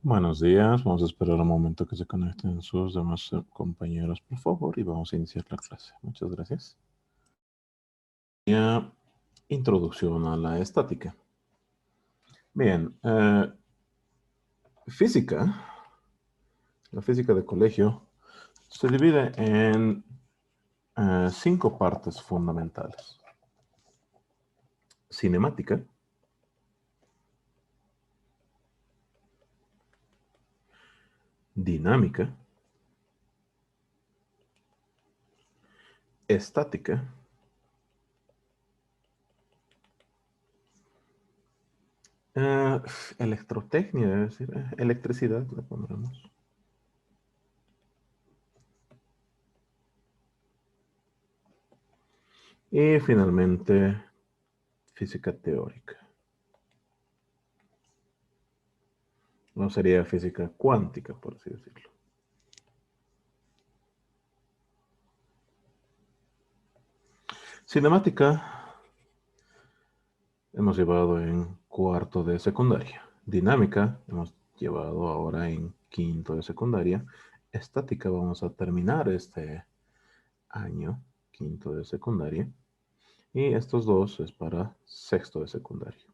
Buenos días, vamos a esperar un momento que se conecten sus demás compañeros, por favor, y vamos a iniciar la clase. Muchas gracias. Introducción a la estática. Bien, la física de colegio, se divide en 5 partes fundamentales. Cinemática, dinámica, estática, electrotecnia, es decir, electricidad, la pondremos. Y finalmente, física teórica. No sería física cuántica, por así decirlo. Cinemática hemos llevado en cuarto de secundaria. Dinámica hemos llevado ahora en quinto de secundaria. Estática vamos a terminar este año, quinto de secundaria. Y estos dos es para sexto de secundaria.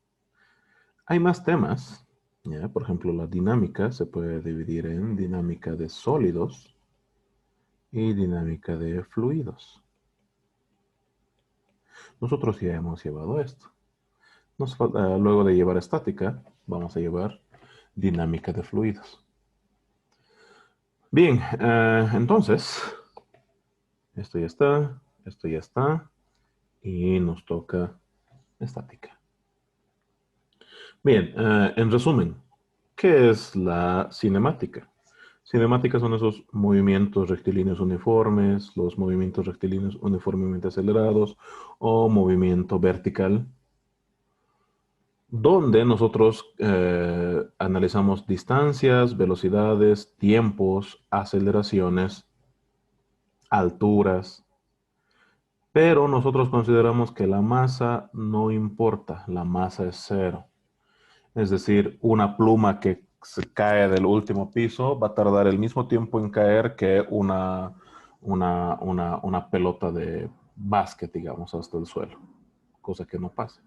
Hay más temas. ¿Ya? Por ejemplo, la dinámica se puede dividir en dinámica de sólidos y dinámica de fluidos. Nosotros ya hemos llevado esto. Luego de llevar estática, vamos a llevar dinámica de fluidos. Bien, entonces, esto ya está, y nos toca estática. Bien, en resumen, ¿qué es la cinemática? Cinemática son esos movimientos rectilíneos uniformes, los movimientos rectilíneos uniformemente acelerados o movimiento vertical, donde nosotros analizamos distancias, velocidades, tiempos, aceleraciones, alturas, pero nosotros consideramos que la masa no importa, la masa es cero. Es decir, una pluma que se cae del último piso va a tardar el mismo tiempo en caer que una pelota de básquet, digamos, hasta el suelo, cosa que no pasa.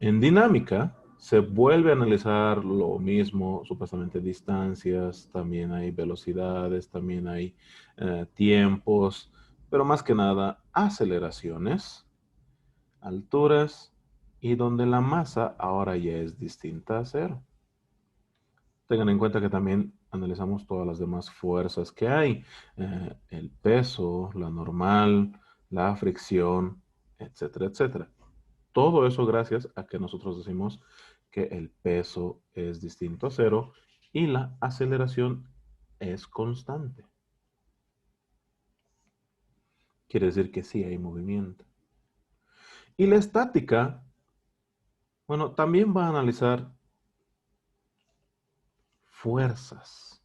En dinámica se vuelve a analizar lo mismo, supuestamente distancias, también hay velocidades, también hay tiempos, pero más que nada aceleraciones, alturas y donde la masa ahora ya es distinta a cero. Tengan en cuenta que también analizamos todas las demás fuerzas que hay, el peso, la normal, la fricción, etcétera, etcétera. Todo eso gracias a que nosotros decimos que el peso es distinto a cero y la aceleración es constante. Quiere decir que sí hay movimiento. Y la estática, bueno, también va a analizar fuerzas,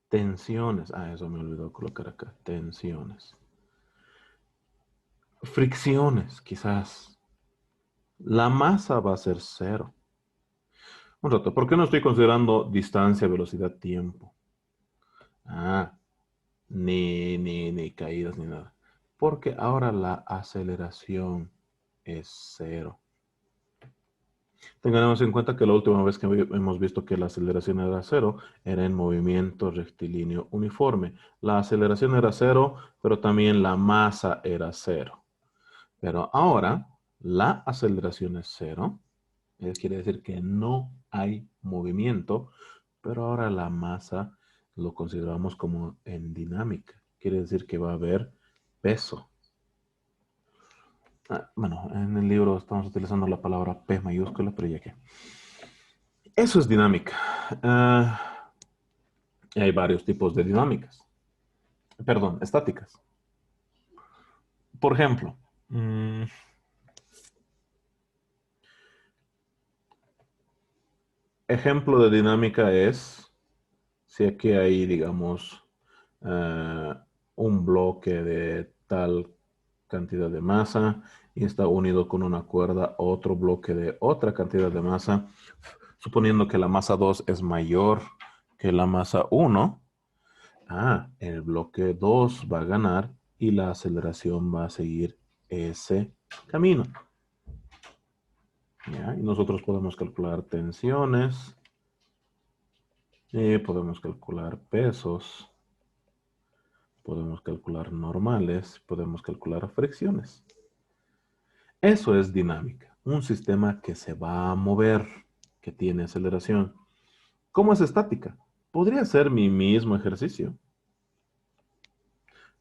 tensiones. Eso me olvidó colocar acá, tensiones. Fricciones, quizás. La masa va a ser cero. Un rato, ¿por qué no estoy considerando distancia, velocidad, tiempo? Ni caídas ni nada. Porque ahora la aceleración es cero. Tengamos en cuenta que la última vez que hemos visto que la aceleración era cero, era en movimiento rectilíneo uniforme. La aceleración era cero, pero también la masa era cero. Pero ahora la aceleración es cero. Quiere decir que no hay movimiento, pero ahora la masa lo consideramos como en dinámica. Quiere decir que va a haber peso. Bueno, en el libro estamos utilizando la palabra P mayúscula, pero ya que. Eso es dinámica. Hay varios tipos de dinámicas. Perdón, estáticas. Por ejemplo, ejemplo de dinámica es si aquí hay, digamos, un bloque de tal cantidad de masa y está unido con una cuerda a otro bloque de otra cantidad de masa. Suponiendo que la masa 2 es mayor que la masa 1, el bloque 2 va a ganar y la aceleración va a seguir ese camino. ¿Ya? Y nosotros podemos calcular tensiones, podemos calcular pesos, podemos calcular normales, podemos calcular fricciones. Eso es dinámica, un sistema que se va a mover, que tiene aceleración. ¿Cómo es estática? Podría ser mi mismo ejercicio,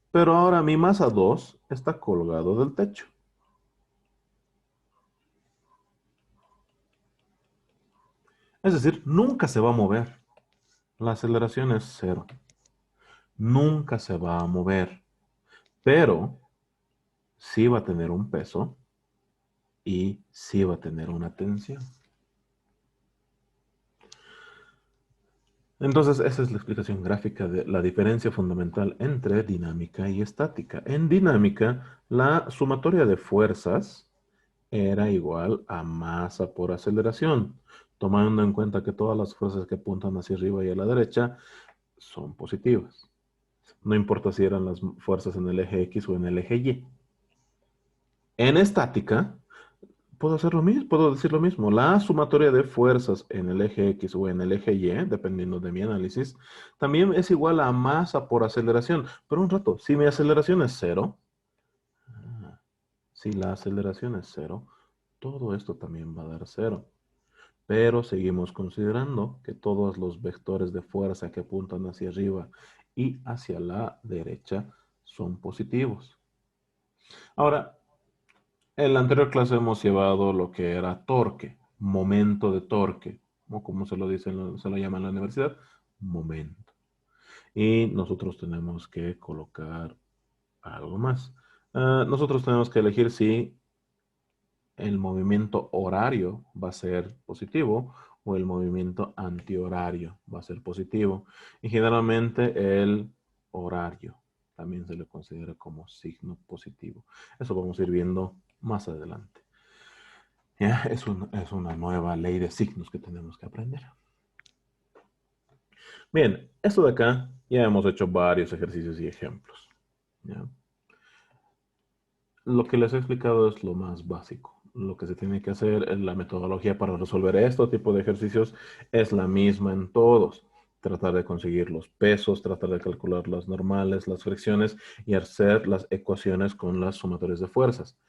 pero ahora mi masa 2 está colgado del techo. Es decir, nunca se va a mover. La aceleración es cero. Nunca se va a mover, pero sí va a tener un peso y sí va a tener una tensión. Entonces, esa es la explicación gráfica de la diferencia fundamental entre dinámica y estática. En dinámica, la sumatoria de fuerzas era igual a masa por aceleración, tomando en cuenta que todas las fuerzas que apuntan hacia arriba y a la derecha son positivas. No importa si eran las fuerzas en el eje X o en el eje Y. En estática, puedo hacer lo mismo, puedo decir lo mismo. La sumatoria de fuerzas en el eje X o en el eje Y, dependiendo de mi análisis, también es igual a masa por aceleración. Pero un rato, si mi aceleración es cero, si la aceleración es cero, todo esto también va a dar cero. Pero seguimos considerando que todos los vectores de fuerza que apuntan hacia arriba y hacia la derecha son positivos. Ahora, en la anterior clase hemos llevado lo que era torque, momento de torque, o como se lo dice, se lo llama en la universidad, momento. Y nosotros tenemos que colocar algo más. Nosotros tenemos que elegir si el movimiento horario va a ser positivo o el movimiento antihorario va a ser positivo. Y generalmente el horario también se le considera como signo positivo. Eso vamos a ir viendo más adelante. ¿Ya? Es una nueva ley de signos que tenemos que aprender. Bien, esto de acá ya hemos hecho varios ejercicios y ejemplos. ¿Ya? Lo que les he explicado es lo más básico. Lo que se tiene que hacer es la metodología para resolver este tipo de ejercicios es la misma en todos. Tratar de conseguir los pesos, tratar de calcular las normales, las fricciones y hacer las ecuaciones con las sumatorias de fuerzas.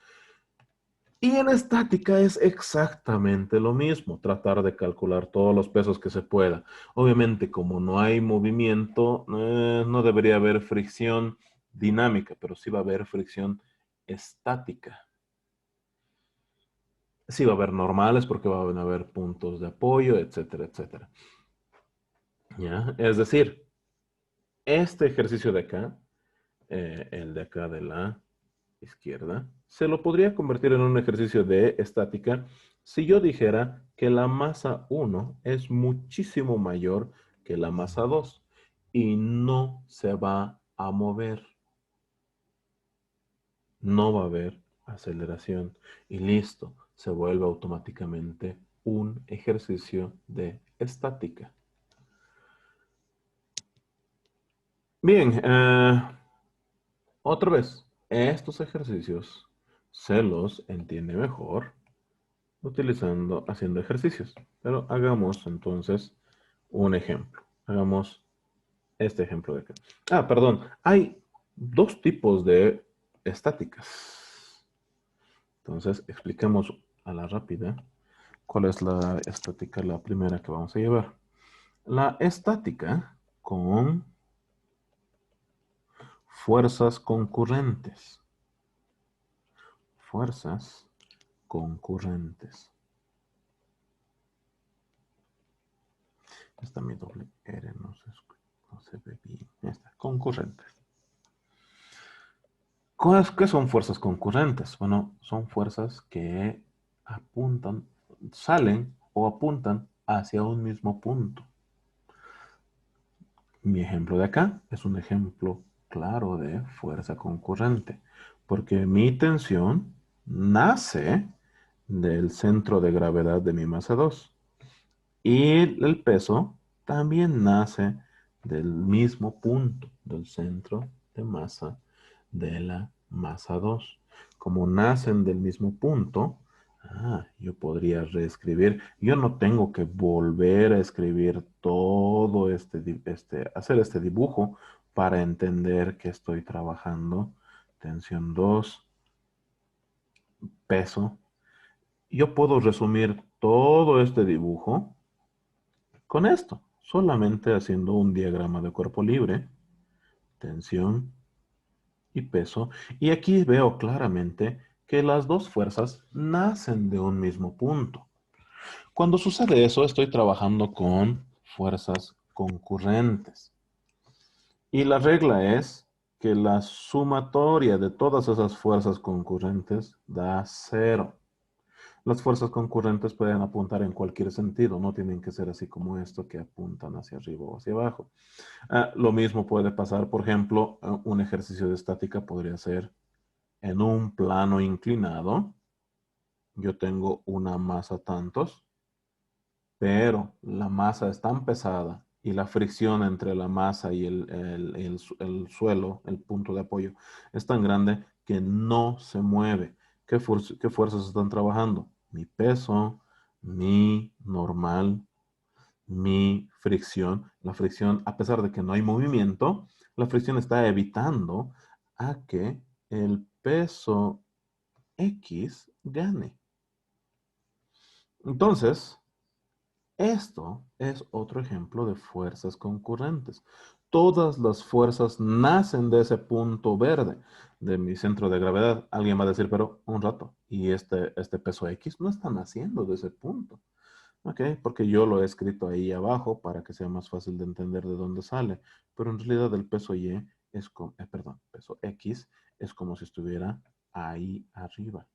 Y en estática es exactamente lo mismo, tratar de calcular todos los pesos que se pueda. Obviamente, como no hay movimiento, no debería haber fricción dinámica, pero sí va a haber fricción estática. Sí va a haber normales porque van a haber puntos de apoyo, etcétera, etcétera. ¿Ya? Es decir, este ejercicio de acá, el de acá de la izquierda, se lo podría convertir en un ejercicio de estática si yo dijera que la masa 1 es muchísimo mayor que la masa 2 y no se va a mover. No va a haber aceleración y listo, se vuelve automáticamente un ejercicio de estática. Bien, otra vez, estos ejercicios se los entiende mejor haciendo ejercicios. Pero hagamos entonces un ejemplo. Hagamos este ejemplo de acá. Perdón, hay dos tipos de estáticas. Entonces, expliquemos a la rápida cuál es la estática, la primera que vamos a llevar. La estática con fuerzas concurrentes. Fuerzas concurrentes. Está mi doble R, no se ve bien. Ya está, concurrentes. ¿Qué son fuerzas concurrentes? Bueno, son fuerzas que apuntan, salen o apuntan hacia un mismo punto. Mi ejemplo de acá es un ejemplo claro de fuerza concurrente, porque mi tensión nace del centro de gravedad de mi masa 2 Y el peso también nace del mismo punto, del centro de masa de la masa 2. Como nacen del mismo punto, yo podría reescribir. Yo no tengo que volver a escribir todo hacer este dibujo para entender que estoy trabajando tensión 2, peso. Yo puedo resumir todo este dibujo con esto, solamente haciendo un diagrama de cuerpo libre, tensión y peso. Y aquí veo claramente que las dos fuerzas nacen de un mismo punto. Cuando sucede eso, estoy trabajando con fuerzas concurrentes. Y la regla es que la sumatoria de todas esas fuerzas concurrentes da cero. Las fuerzas concurrentes pueden apuntar en cualquier sentido, no tienen que ser así como esto, que apuntan hacia arriba o hacia abajo. Lo mismo puede pasar, por ejemplo, un ejercicio de estática podría ser en un plano inclinado. Yo tengo una masa tantos, pero la masa es tan pesada y la fricción entre la masa y el suelo, el punto de apoyo, es tan grande que no se mueve. ¿Qué fuerzas están trabajando? Mi peso, mi normal, mi fricción. La fricción, a pesar de que no hay movimiento, la fricción está evitando a que el peso X gane. Entonces, esto es otro ejemplo de fuerzas concurrentes. Todas las fuerzas nacen de ese punto verde, de mi centro de gravedad. Alguien va a decir, pero un rato, ¿y este peso X no está naciendo de ese punto? Ok, porque yo lo he escrito ahí abajo para que sea más fácil de entender de dónde sale. Pero en realidad el peso Y es como, perdón, peso X es como si estuviera ahí arriba.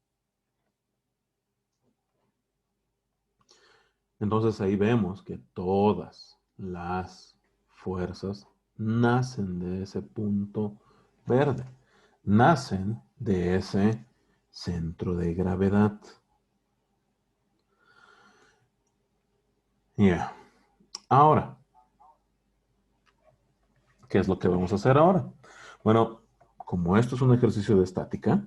Entonces ahí vemos que todas las fuerzas nacen de ese punto verde, nacen de ese centro de gravedad. Ya. Ahora, ¿qué es lo que vamos a hacer ahora? Bueno, como esto es un ejercicio de estática,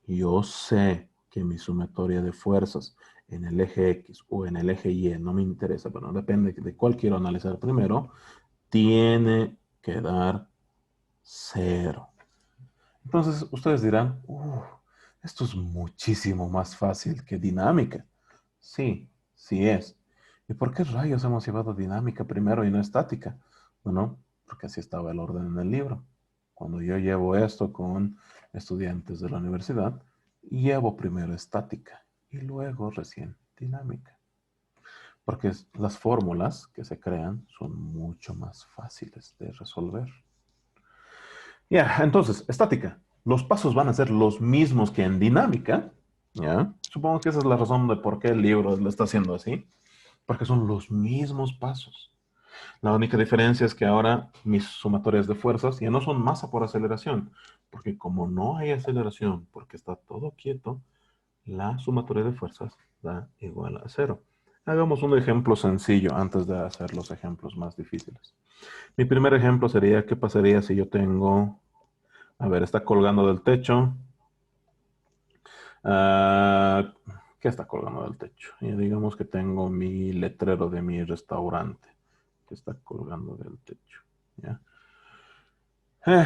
yo sé que mi sumatoria de fuerzas en el eje X o en el eje Y, no me interesa, pero depende de cuál quiero analizar primero, tiene que dar cero. Entonces ustedes dirán, esto es muchísimo más fácil que dinámica. Sí, sí es. ¿Y por qué rayos hemos llevado dinámica primero y no estática? Bueno, porque así estaba el orden en el libro. Cuando yo llevo esto con estudiantes de la universidad, llevo primero estática y luego recién dinámica. Porque las fórmulas que se crean son mucho más fáciles de resolver. Ya, entonces, estática. Los pasos van a ser los mismos que en dinámica. ¿Ya? Supongo que esa es la razón de por qué el libro lo está haciendo así. Porque son los mismos pasos. La única diferencia es que ahora mis sumatorias de fuerzas ya no son masa por aceleración. Porque como no hay aceleración, porque está todo quieto, la sumatoria de fuerzas da igual a cero. Hagamos un ejemplo sencillo antes de hacer los ejemplos más difíciles. Mi primer ejemplo sería, ¿qué pasaría si yo tengo... A ver, está colgando del techo. Ah, ¿qué está colgando del techo? Y digamos que tengo mi letrero de mi restaurante que está colgando del techo. ¿Ya? Eh,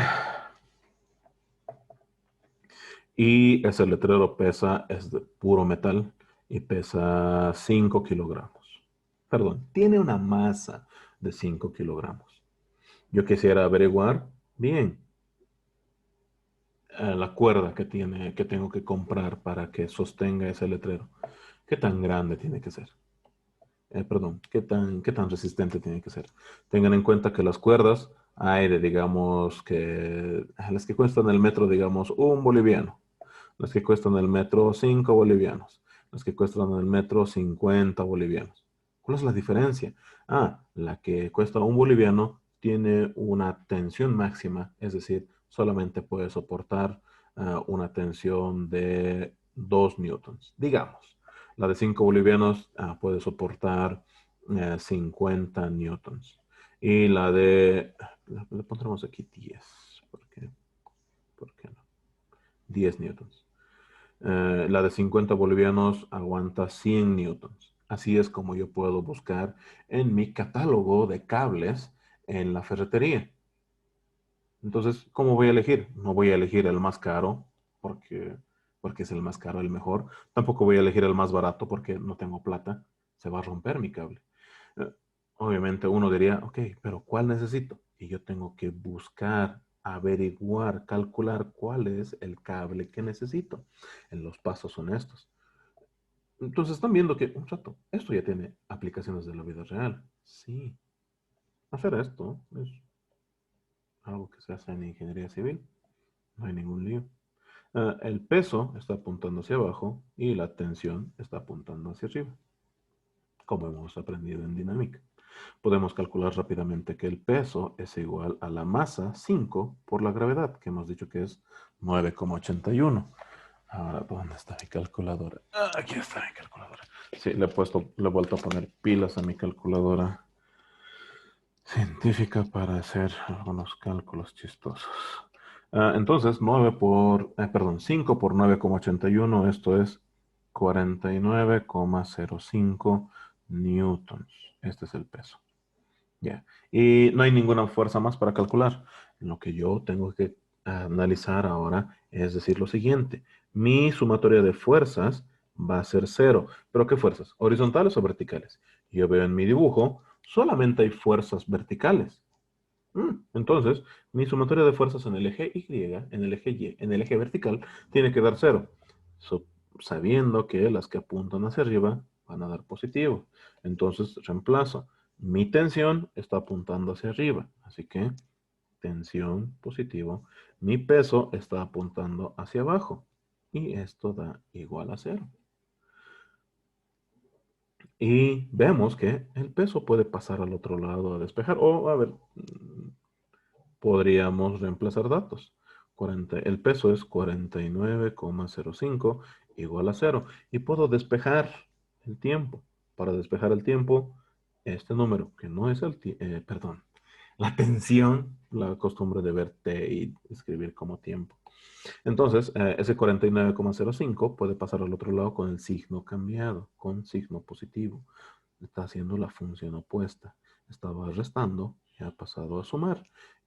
y ese letrero es de puro metal y pesa 5 kilogramos. Perdón, tiene una masa de 5 kilogramos. Yo quisiera averiguar, bien, la cuerda que tengo que comprar para que sostenga ese letrero. ¿Qué tan grande tiene que ser? Perdón, qué tan resistente tiene que ser? Tengan en cuenta que las cuerdas hay de, digamos, que las que cuestan el metro, digamos, un boliviano, las que cuestan el metro 5 bolivianos, las que cuestan el metro 50 bolivianos. ¿Cuál es la diferencia? La que cuesta un boliviano tiene una tensión máxima, es decir, solamente puede soportar una tensión de 2 newtons, digamos. La de 5 bolivianos puede soportar 50 newtons. Y la de, le pondremos aquí 10. ¿Por qué no? 10 newtons. La de 50 bolivianos aguanta 100 newtons. Así es como yo puedo buscar en mi catálogo de cables en la ferretería. Entonces, ¿cómo voy a elegir? No voy a elegir el más caro porque, porque es el más caro, el mejor. Tampoco voy a elegir el más barato porque no tengo plata. Se va a romper mi cable. Eh, Obviamente uno diría, ok, pero ¿cuál necesito? Y yo tengo que buscar, averiguar, calcular cuál es el cable que necesito. En los pasos son estos. Entonces están viendo que, un rato, esto ya tiene aplicaciones de la vida real. Sí, hacer esto es algo que se hace en ingeniería civil. No hay ningún lío. El peso está apuntando hacia abajo y la tensión está apuntando hacia arriba, como hemos aprendido en dinámica. Podemos calcular rápidamente que el peso es igual a la masa 5 por la gravedad, que hemos dicho que es 9,81. Ahora, ¿dónde está mi calculadora? Aquí está mi calculadora. Sí, le he vuelto a poner pilas a mi calculadora científica para hacer algunos cálculos chistosos. Entonces, 5 por 9,81, esto es 49,05 newtons. Este es el peso. Ya. Y no hay ninguna fuerza más para calcular. Lo que yo tengo que analizar ahora es decir lo siguiente. Mi sumatoria de fuerzas va a ser cero. ¿Pero qué fuerzas? ¿Horizontales o verticales? Yo veo en mi dibujo, solamente hay fuerzas verticales. Entonces, mi sumatoria de fuerzas en el eje Y, en el eje Y, en el eje vertical, tiene que dar cero. So- Sabiendo que las que apuntan hacia arriba van a dar positivo. Entonces, reemplazo. Mi tensión está apuntando hacia arriba. Así que, tensión positivo. Mi peso está apuntando hacia abajo. Y esto da igual a cero. Y vemos que el peso puede pasar al otro lado a despejar. O, a ver, podríamos reemplazar datos. El peso es 49,05 igual a cero. Y puedo despejar el tiempo. Para despejar el tiempo, este número, que no es perdón, la tensión, la costumbre de ver T y escribir como tiempo. Entonces, ese 49,05 puede pasar al otro lado con el signo cambiado, con signo positivo. Está haciendo la función opuesta. Estaba restando y ha pasado a sumar.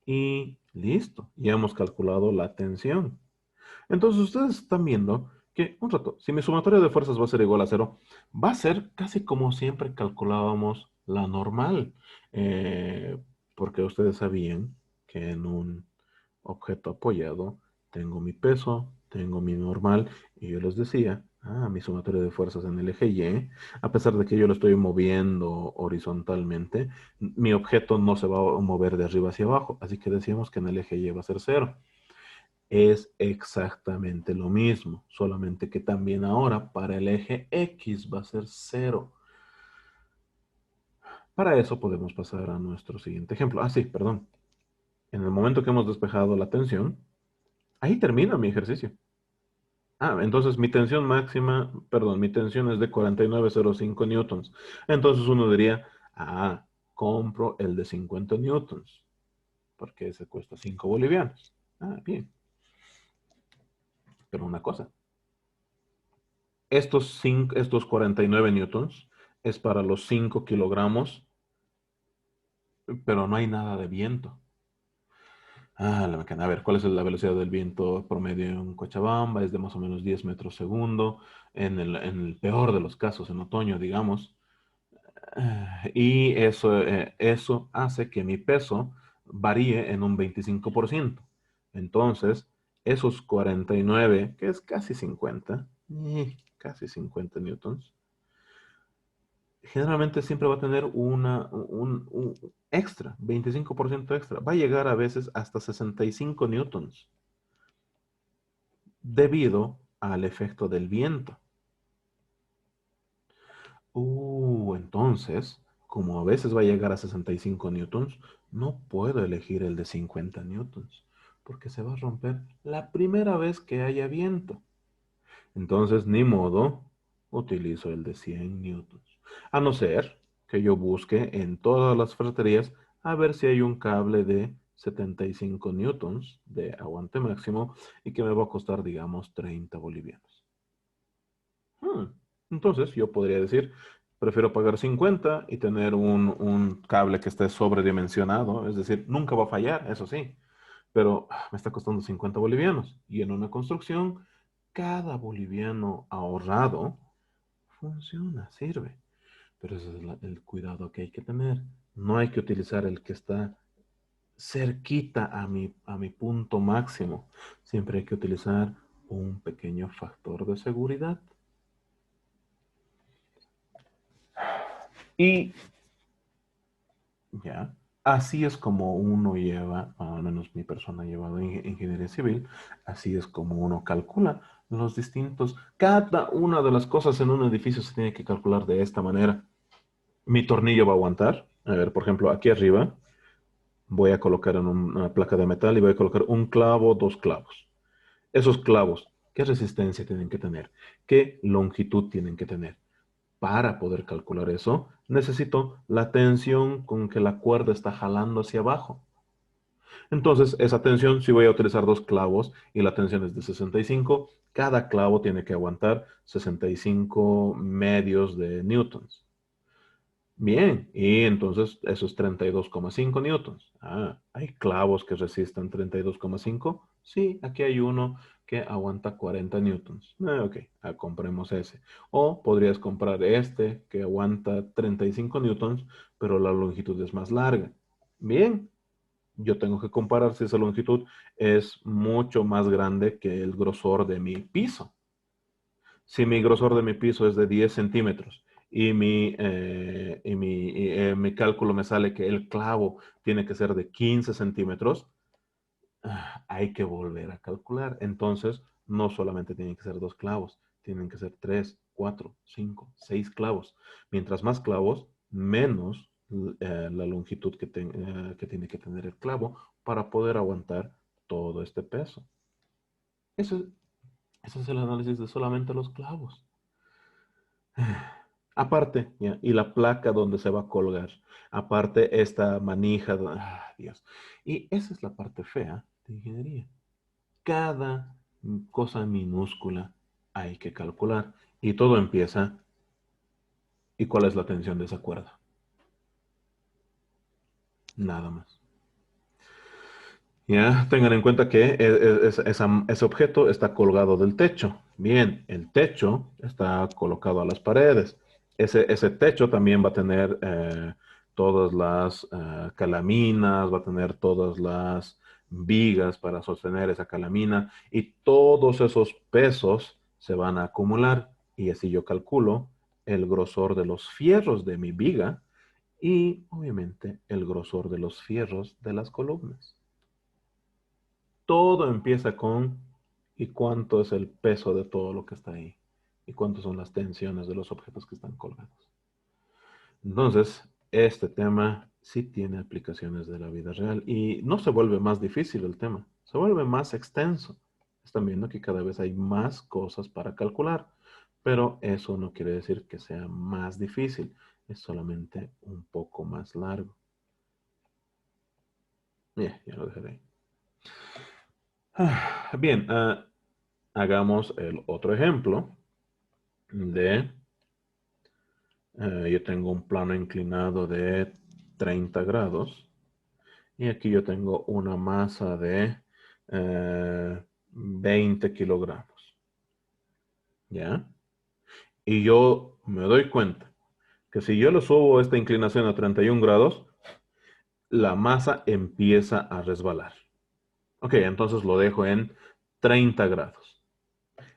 Y listo, ya hemos calculado la tensión. Entonces ustedes están viendo que, un rato, si mi sumatoria de fuerzas va a ser igual a cero, va a ser casi como siempre calculábamos la normal. Eh, Porque ustedes sabían que en un objeto apoyado tengo mi peso, tengo mi normal, y yo les decía, mi sumatoria de fuerzas en el eje Y, a pesar de que yo lo estoy moviendo horizontalmente, mi objeto no se va a mover de arriba hacia abajo, así que decíamos que en el eje Y va a ser cero. Es exactamente lo mismo, solamente que también ahora para el eje X va a ser cero. Para eso podemos pasar a nuestro siguiente ejemplo. Sí, perdón. En el momento que hemos despejado la tensión, ahí termina mi ejercicio. Entonces mi tensión máxima, perdón, mi tensión es de 49,05 newtons. Entonces uno diría, compro el de 50 newtons, porque ese cuesta 5 bolivianos. Bien. Pero una cosa, estos 49 newtons es para los 5 kilogramos, pero no hay nada de viento. La máquina. A ver, ¿cuál es la velocidad del viento promedio en Cochabamba? Es de más o menos 10 metros segundo, en el peor de los casos, en otoño, digamos. Y eso hace que mi peso varíe en un 25%. Entonces, esos 49, que es casi 50 newtons, generalmente siempre va a tener un extra, 25% extra. Va a llegar a veces hasta 65 newtons debido al efecto del viento. Entonces, como a veces va a llegar a 65 newtons, no puedo elegir el de 50 newtons, porque se va a romper la primera vez que haya viento. Entonces, ni modo, utilizo el de 100 newtons. A no ser que yo busque en todas las ferreterías a ver si hay un cable de 75 newtons de aguante máximo y que me va a costar, digamos, 30 bolivianos. Hmm, Entonces, yo podría decir, prefiero pagar 50 y tener un cable que esté sobredimensionado, es decir, nunca va a fallar, eso sí, pero me está costando 50 bolivianos. Y en una construcción, cada boliviano ahorrado funciona, sirve. Pero ese es el cuidado que hay que tener. No hay que utilizar el que está cerquita a mi punto máximo. Siempre hay que utilizar un pequeño factor de seguridad. Y ya, así es como uno lleva, al menos mi persona ha llevado ingeniería civil, así es como uno calcula los distintos, cada una de las cosas en un edificio se tiene que calcular de esta manera. Mi tornillo va a aguantar. A ver, por ejemplo, aquí arriba voy a colocar en una placa de metal y voy a colocar un clavo, dos clavos. Esos clavos, ¿qué resistencia tienen que tener? ¿Qué longitud tienen que tener? Para poder calcular eso, necesito la tensión con que la cuerda está jalando hacia abajo. Entonces, esa tensión, si voy a utilizar dos clavos y la tensión es de 65, cada clavo tiene que aguantar 65 medios de newtons. Bien, y entonces eso es 32,5 newtons. ¿Hay clavos que resistan 32,5? Sí, aquí hay uno que aguanta 40 newtons. Ok, compremos ese. O podrías comprar este que aguanta 35 newtons, pero la longitud es más larga. Bien, yo tengo que comparar si esa longitud es mucho más grande que el grosor de mi piso. Si mi grosor de mi piso es de 10 centímetros y mi cálculo me sale que el clavo tiene que ser de 15 centímetros, hay que volver a calcular. Entonces, no solamente tienen que ser dos clavos, tienen que ser tres, cuatro, cinco, seis clavos. Mientras más clavos, menos la longitud que tiene que tener el clavo para poder aguantar todo este peso. Eso, Eso es el análisis de solamente los clavos. Aparte, ¿ya? Y la placa donde se va a colgar. Aparte, esta manija. Dios. Y esa es la parte fea de ingeniería. Cada cosa minúscula hay que calcular. Y todo empieza. ¿Y cuál es la tensión de esa cuerda? Nada más. Ya, tengan en cuenta que ese objeto está colgado del techo. Bien, el techo está colocado a las paredes. Ese techo también va a tener todas las calaminas, va a tener todas las vigas para sostener esa calamina y todos esos pesos se van a acumular. Y así yo calculo el grosor de los fierros de mi viga y obviamente el grosor de los fierros de las columnas. Todo empieza con ¿y cuánto es el peso de todo lo que está ahí? ¿Y cuántas son las tensiones de los objetos que están colgados? Entonces, este tema sí tiene aplicaciones de la vida real y no se vuelve más difícil el tema, se vuelve más extenso. Están viendo que cada vez hay más cosas para calcular, pero eso no quiere decir que sea más difícil, es solamente un poco más largo. Ya lo dejaré ahí. Bien, hagamos el otro ejemplo de, yo tengo un plano inclinado de 30 grados y aquí yo tengo una masa de 20 kilogramos, ¿ya? Y yo me doy cuenta que si yo le subo esta inclinación a 31 grados, la masa empieza a resbalar. Ok, entonces lo dejo en 30 grados.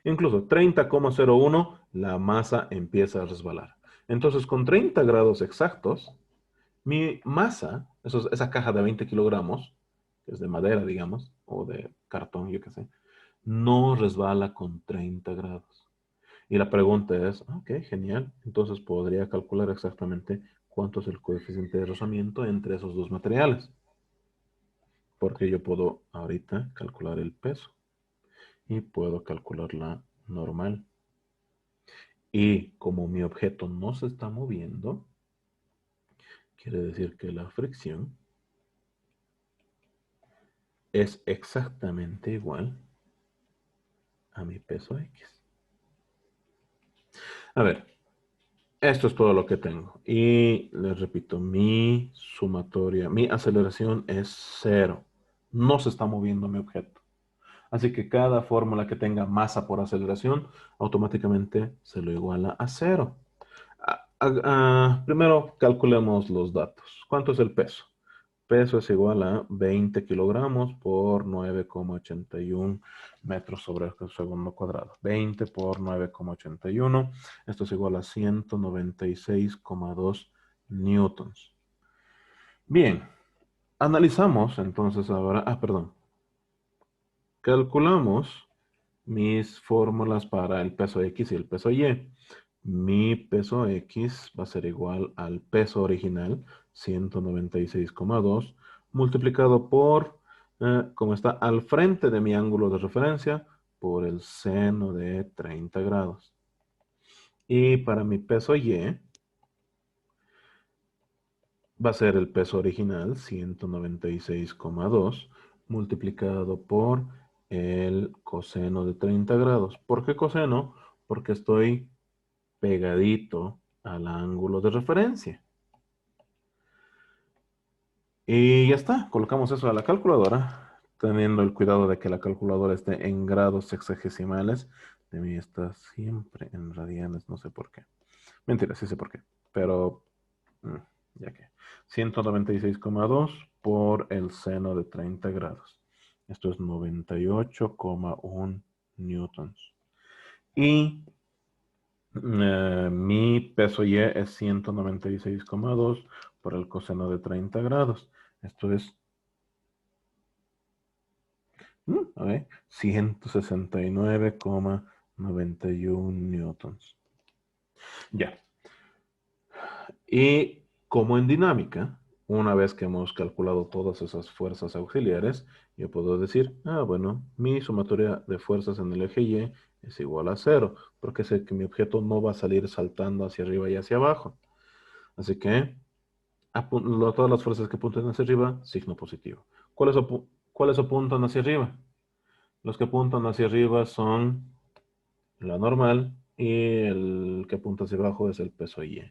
Incluso 30,01, la masa empieza a resbalar. Entonces, con 30 grados exactos, mi masa, esa caja de 20 kilogramos, que es de madera, digamos, o de cartón, yo qué sé, no resbala con 30 grados. Y la pregunta es, ok, genial, entonces podría calcular exactamente cuánto es el coeficiente de rozamiento entre esos dos materiales. Porque yo puedo ahorita calcular el peso y puedo calcular la normal. Y como mi objeto no se está moviendo, quiere decir que la fricción es exactamente igual a mi peso X. A ver, esto es todo lo que tengo. Y les repito, mi sumatoria, mi aceleración es 0. No se está moviendo mi objeto. Así que cada fórmula que tenga masa por aceleración, automáticamente se lo iguala a 0. Primero calculemos los datos. ¿Cuánto es el peso? Peso es igual a 20 kilogramos por 9,81 metros sobre el segundo cuadrado. 20 por 9,81. Esto es igual a 196,2 newtons. Bien, analizamos entonces ahora, perdón, calculamos mis fórmulas para el peso X y el peso Y. Mi peso X va a ser igual al peso original, 196,2, multiplicado por, como está al frente de mi ángulo de referencia, por el seno de 30 grados. Y para mi peso Y, va a ser el peso original, 196,2, multiplicado por el coseno de 30 grados. ¿Por qué coseno? Porque estoy pegadito al ángulo de referencia. Y ya está, colocamos eso a la calculadora, teniendo el cuidado de que la calculadora esté en grados sexagesimales. De mí está siempre en radianes, no sé por qué. Mentira, sí sé por qué, pero ya que 196,2 por el seno de 30 grados. Esto es 98,1 newtons. Y mi peso Y es 196,2 por el coseno de 30 grados. Esto es 169,91 newtons. Ya. Y como en dinámica, una vez que hemos calculado todas esas fuerzas auxiliares, yo puedo decir, bueno, mi sumatoria de fuerzas en el eje Y es igual a 0, porque sé que mi objeto no va a salir saltando hacia arriba y hacia abajo. Así que todas las fuerzas que apuntan hacia arriba, signo positivo. ¿Cuáles apuntan hacia arriba? Los que apuntan hacia arriba son la normal y el que apunta hacia abajo es el peso Y.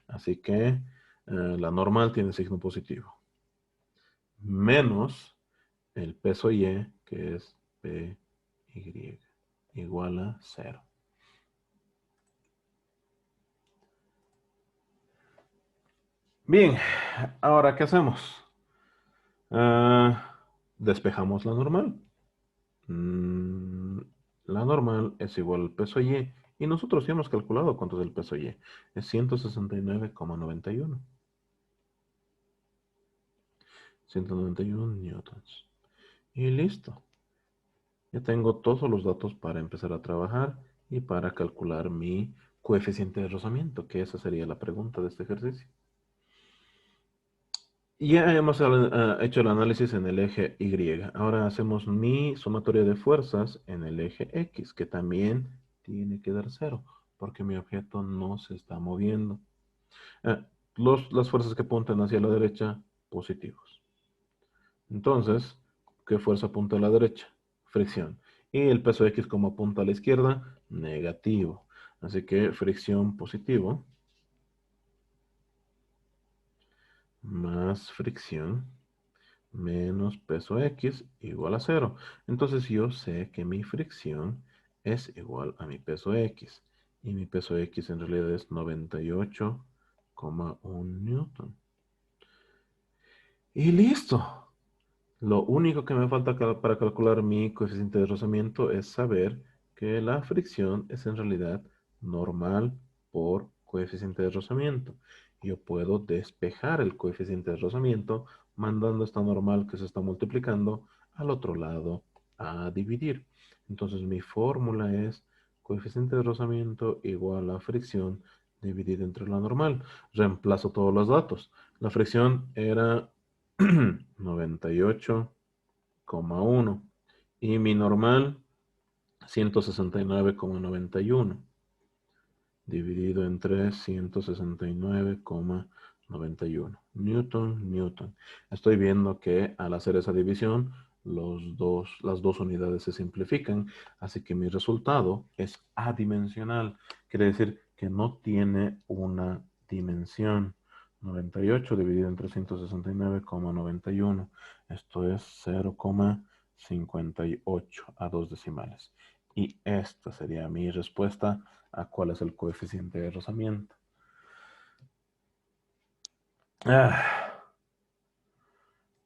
Así que la normal tiene signo positivo. Menos el peso Y, que es PY, igual a 0. Bien, ahora ¿qué hacemos? Despejamos la normal. La normal es igual al peso Y. Y nosotros ya hemos calculado cuánto es el peso Y. Es 169,91. 191 newtons. Y listo. Ya tengo todos los datos para empezar a trabajar y para calcular mi coeficiente de rozamiento, que esa sería la pregunta de este ejercicio. Ya hemos hecho el análisis en el eje Y. Ahora hacemos mi sumatoria de fuerzas en el eje X, que también tiene que dar 0, porque mi objeto no se está moviendo. Eh, las fuerzas que apuntan hacia la derecha, positivos. Entonces, ¿qué fuerza apunta a la derecha? Fricción. Y el peso X como apunta a la izquierda, negativo. Así que fricción positivo más fricción menos peso X igual a 0. Entonces yo sé que mi fricción es igual a mi peso X. Y mi peso X en realidad es 98,1 newton. Y listo. Lo único que me falta para calcular mi coeficiente de rozamiento es saber que la fricción es en realidad normal por coeficiente de rozamiento. Yo puedo despejar el coeficiente de rozamiento mandando esta normal que se está multiplicando al otro lado a dividir. Entonces mi fórmula es coeficiente de rozamiento igual a fricción dividido entre la normal. Reemplazo todos los datos. La fricción era 98,1 y mi normal 169,91 dividido entre 169,91. 91. Newton, Newton. Estoy viendo que al hacer esa división, las dos unidades se simplifican, así que mi resultado es adimensional. Quiere decir que no tiene una dimensión. 98 dividido en 369,91. Esto es 0,58 a dos decimales. Y esta sería mi respuesta a cuál es el coeficiente de rozamiento.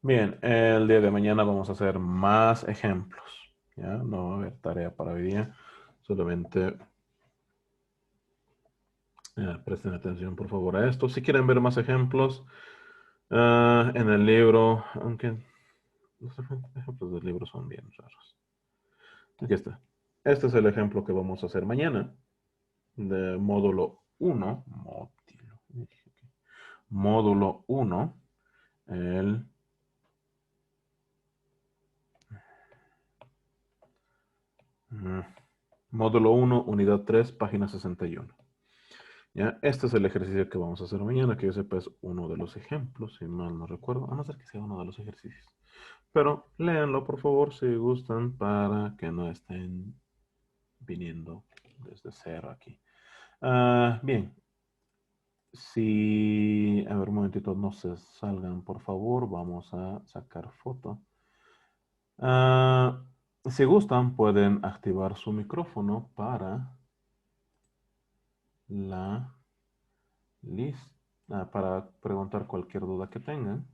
Bien, el día de mañana vamos a hacer más ejemplos. ¿Ya? No va a haber tarea para hoy día. Solamente presten atención, por favor, a esto. Si quieren ver más ejemplos, en el libro, aunque los ejemplos del libro son bien raros. Aquí está. Este es el ejemplo que vamos a hacer mañana de módulo 1. Módulo 1. El módulo 1, unidad 3, página 61. ¿Ya? Este es el ejercicio que vamos a hacer mañana, que yo sepa es uno de los ejemplos, si mal no recuerdo, a no ser que sea uno de los ejercicios. Pero léanlo, por favor, si gustan, para que no estén viniendo desde cero aquí. Bien, si, a ver, un momentito, no se salgan, por favor, vamos a sacar foto. Si gustan, pueden activar su micrófono para la lista, para preguntar cualquier duda que tengan.